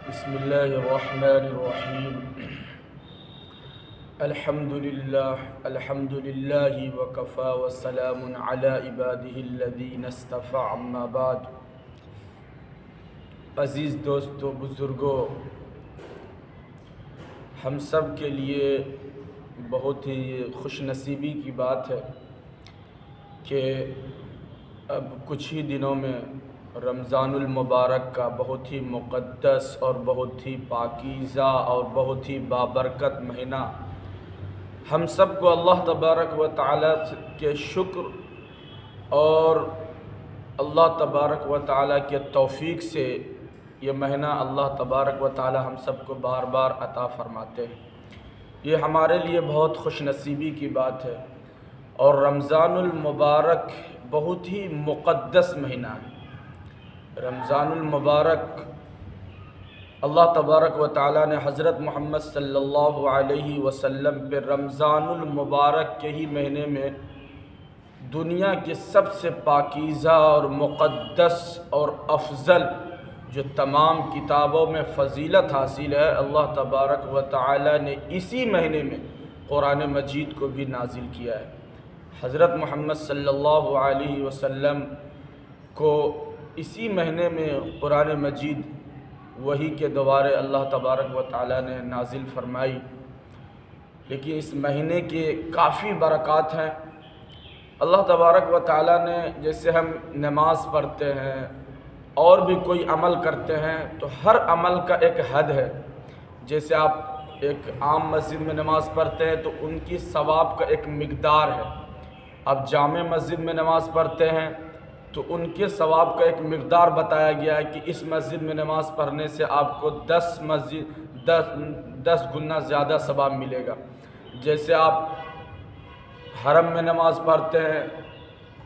بسم اللہ الرحمن الرحیم الحمد للہ وکفا وسلام علی عبادہ الذین اصطفى اما بعد۔ عزیز دوستو، بزرگوں، ہم سب کے لیے بہت ہی خوش نصیبی کی بات ہے کہ اب کچھ ہی دنوں میں رمضان المبارک کا بہت ہی مقدس اور بہت ہی پاکیزہ اور بہت ہی بابرکت مہینہ ہم سب کو اللہ تبارک و تعالیٰ کے شکر اور اللہ تبارک و تعالیٰ کے توفیق سے یہ مہینہ اللہ تبارک و تعالیٰ ہم سب کو بار بار عطا فرماتے ہیں۔ یہ ہمارے لیے بہت خوش نصیبی کی بات ہے، اور رمضان المبارک بہت ہی مقدس مہینہ ہے۔ رمضان المبارک اللہ تبارک و تعالیٰ نے حضرت محمد صلی اللہ علیہ وسلم پہ رمضان المبارک کے ہی مہینے میں دنیا کے سب سے پاکیزہ اور مقدس اور افضل جو تمام کتابوں میں فضیلت حاصل ہے، اللہ تبارک و تعالیٰ نے اسی مہینے میں قرآن مجید کو بھی نازل کیا ہے۔ حضرت محمد صلی اللہ علیہ وسلم کو اسی مہینے میں قرآن مجید وحی کے دوارے اللہ تبارک و تعالیٰ نے نازل فرمائی، لیکن اس مہینے کے کافی برکات ہیں۔ اللہ تبارک و تعالیٰ نے، جیسے ہم نماز پڑھتے ہیں اور بھی کوئی عمل کرتے ہیں تو ہر عمل کا ایک حد ہے۔ جیسے آپ ایک عام مسجد میں نماز پڑھتے ہیں تو ان کی ثواب کا ایک مقدار ہے۔ آپ جامع مسجد میں نماز پڑھتے ہیں تو ان کے ثواب کا ایک مقدار بتایا گیا ہے کہ اس مسجد میں نماز پڑھنے سے آپ کو 10 گنا زیادہ ثواب ملے گا۔ جیسے آپ حرم میں نماز پڑھتے ہیں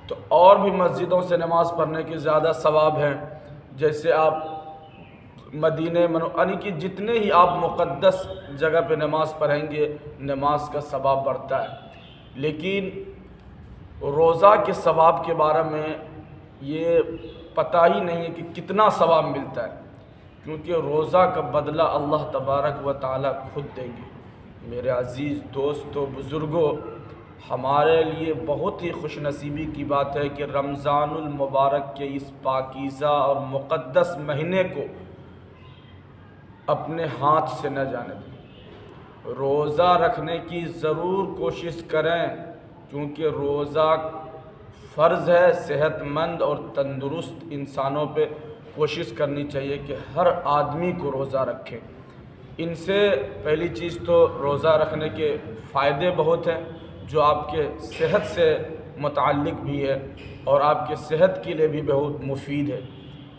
تو اور بھی مسجدوں سے نماز پڑھنے کی زیادہ ثواب ہیں۔ جیسے آپ مدینہ یعنی کہ جتنے ہی آپ مقدس جگہ پہ نماز پڑھیں گے، نماز کا ثواب بڑھتا ہے۔ لیکن روزہ کے ثواب کے بارے میں یہ پتہ ہی نہیں ہے کہ کتنا ثواب ملتا ہے، کیونکہ روزہ کا بدلہ اللہ تبارک و تعالیٰ خود دیں گے۔ میرے عزیز دوستو، بزرگوں، ہمارے لیے بہت ہی خوش نصیبی کی بات ہے کہ رمضان المبارک کے اس پاکیزہ اور مقدس مہینے کو اپنے ہاتھ سے نہ جانے دیں۔ روزہ رکھنے کی ضرور کوشش کریں، کیونکہ روزہ فرض ہے۔ صحت مند اور تندرست انسانوں پہ کوشش کرنی چاہیے کہ ہر آدمی کو روزہ رکھے۔ ان سے پہلی چیز تو روزہ رکھنے کے فائدے بہت ہیں جو آپ کے صحت سے متعلق بھی ہے اور آپ کے صحت کے لیے بھی بہت مفید ہے۔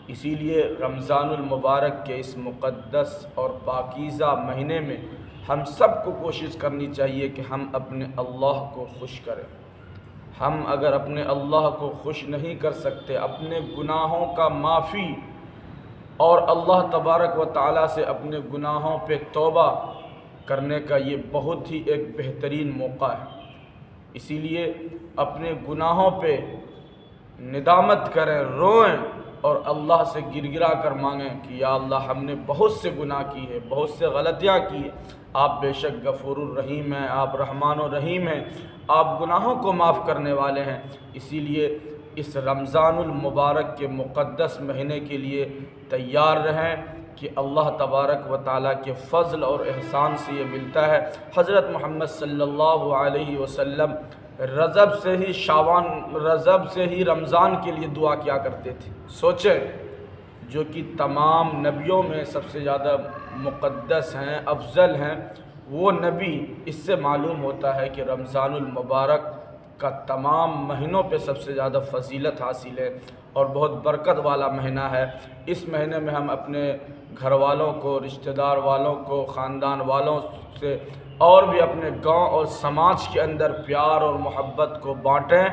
اسی لیے رمضان المبارک کے اس مقدس اور پاکیزہ مہینے میں ہم سب کو کوشش کرنی چاہیے کہ ہم اپنے اللہ کو خوش کریں۔ ہم اگر اپنے اللہ کو خوش نہیں کر سکتے، اپنے گناہوں کا معافی اور اللہ تبارک و تعالیٰ سے اپنے گناہوں پہ توبہ کرنے کا یہ بہت ہی ایک بہترین موقع ہے۔ اسی لیے اپنے گناہوں پہ ندامت کریں، روئیں اور اللہ سے گر گرا کر مانگیں کہ یا اللہ، ہم نے بہت سے گناہ کی ہے، بہت سے غلطیاں کی ہیں۔ آپ بے شک غفور الرحیم ہیں، آپ رحمان الرحیم ہیں، آپ گناہوں کو معاف کرنے والے ہیں۔ اسی لیے اس رمضان المبارک کے مقدس مہینے کے لیے تیار رہیں کہ اللہ تبارک و تعالیٰ کے فضل اور احسان سے یہ ملتا ہے۔ حضرت محمد صلی اللہ علیہ وسلم رجب سے ہی رمضان کے لیے دعا کیا کرتے تھے۔ سوچیں، جو کہ تمام نبیوں میں سب سے زیادہ مقدس ہیں، افضل ہیں، وہ نبی، اس سے معلوم ہوتا ہے کہ رمضان المبارک کا تمام مہینوں پہ سب سے زیادہ فضیلت حاصل ہے اور بہت برکت والا مہینہ ہے۔ اس مہینے میں ہم اپنے گھر والوں کو، رشتہ دار والوں کو، خاندان والوں سے اور بھی اپنے گاؤں اور سماج کے اندر پیار اور محبت کو بانٹیں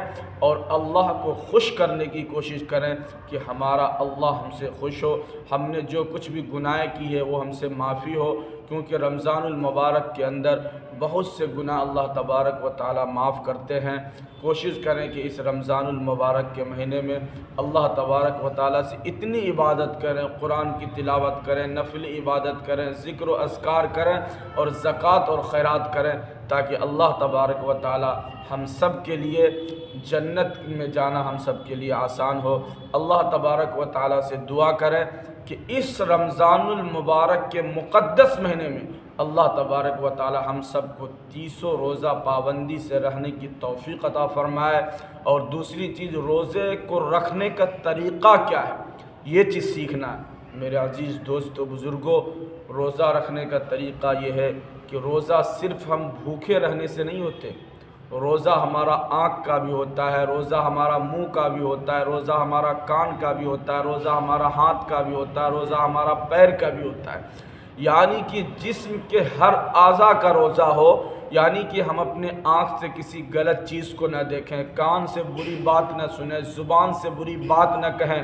اور اللہ کو خوش کرنے کی کوشش کریں کہ ہمارا اللہ ہم سے خوش ہو، ہم نے جو کچھ بھی گناہ کی ہے وہ ہم سے معافی ہو، کیونکہ رمضان المبارک کے اندر بہت سے گناہ اللہ تبارک و تعالی معاف کرتے ہیں۔ کوشش کریں کہ اس رمضان المبارک کے مہینے میں اللہ تبارک و تعالی سے اتنی عبادت کریں، قرآن کی تلاوت کریں، نفل عبادت کریں، ذکر و اذکار کریں اور زکوٰۃ اور خیرات کریں، تاکہ اللہ تبارک و تعالی ہم سب کے لیے جنت میں جانا ہم سب کے لیے آسان ہو۔ اللہ تبارک و تعالی سے دعا کریں کہ اس رمضان المبارک کے مقدس مہینے میں اللہ تبارک و تعالی ہم سب کو 30 روزہ پابندی سے رہنے کی توفیق عطا فرمائے۔ اور دوسری چیز، روزے کو رکھنے کا طریقہ کیا ہے، یہ چیز سیکھنا ہے۔ میرے عزیز دوستو بزرگوں، روزہ رکھنے کا طریقہ یہ ہے کہ روزہ صرف ہم بھوکے رہنے سے نہیں ہوتے، روزہ ہمارا آنکھ کا بھی ہوتا ہے، روزہ ہمارا منہ کا بھی ہوتا ہے، روزہ ہمارا کان کا بھی ہوتا ہے، روزہ ہمارا ہاتھ کا بھی ہوتا ہے، روزہ ہمارا پیر کا بھی ہوتا ہے۔ یعنی کہ جسم کے ہر اعضاء کا روزہ ہو، یعنی کہ ہم اپنے آنکھ سے کسی غلط چیز کو نہ دیکھیں، کان سے بری بات نہ سنیں، زبان سے بری بات نہ کہیں،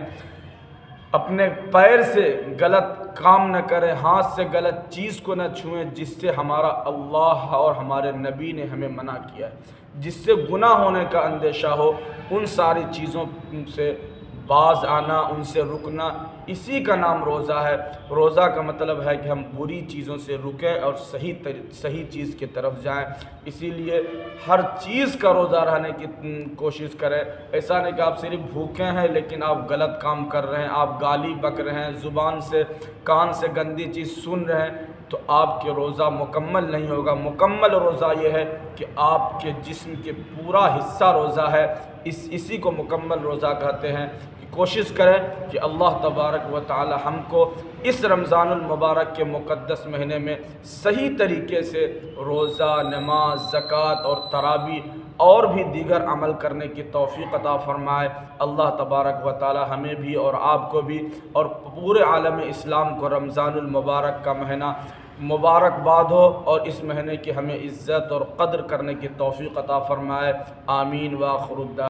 اپنے پیر سے غلط کام نہ کریں، ہاتھ سے غلط چیز کو نہ چھوئیں جس سے ہمارا اللہ اور ہمارے نبی نے ہمیں منع کیا ہے، جس سے گناہ ہونے کا اندیشہ ہو۔ ان ساری چیزوں سے باز آنا، ان سے رکنا، اسی کا نام روزہ ہے۔ روزہ کا مطلب ہے کہ ہم بری چیزوں سے رکیں اور صحیح چیز کی طرف جائیں۔ اسی لیے ہر چیز کا روزہ رہنے کی کوشش کریں۔ ایسا نہیں کہ آپ صرف بھوکے ہیں لیکن آپ غلط کام کر رہے ہیں، آپ گالی بک رہے ہیں، زبان سے کان سے گندی چیز سن رہے ہیں، تو آپ کے روزہ مکمل نہیں ہوگا۔ مکمل روزہ یہ ہے کہ آپ کے جسم کے پورا حصہ روزہ ہے، اسی کو مکمل روزہ کہتے ہیں۔ کوشش کریں کہ اللہ تبارک و تعالی ہم کو اس رمضان المبارک کے مقدس مہینے میں صحیح طریقے سے روزہ، نماز، زکوٰۃ اور تراویح اور بھی دیگر عمل کرنے کی توفیق عطا فرمائے۔ اللہ تبارک و تعالی ہمیں بھی اور آپ کو بھی اور پورے عالم اسلام کو رمضان المبارک کا مہینہ مبارکباد ہو، اور اس مہینے کی ہمیں عزت اور قدر کرنے کی توفیق عطا فرمائے۔ آمین وآخر الدعوانا۔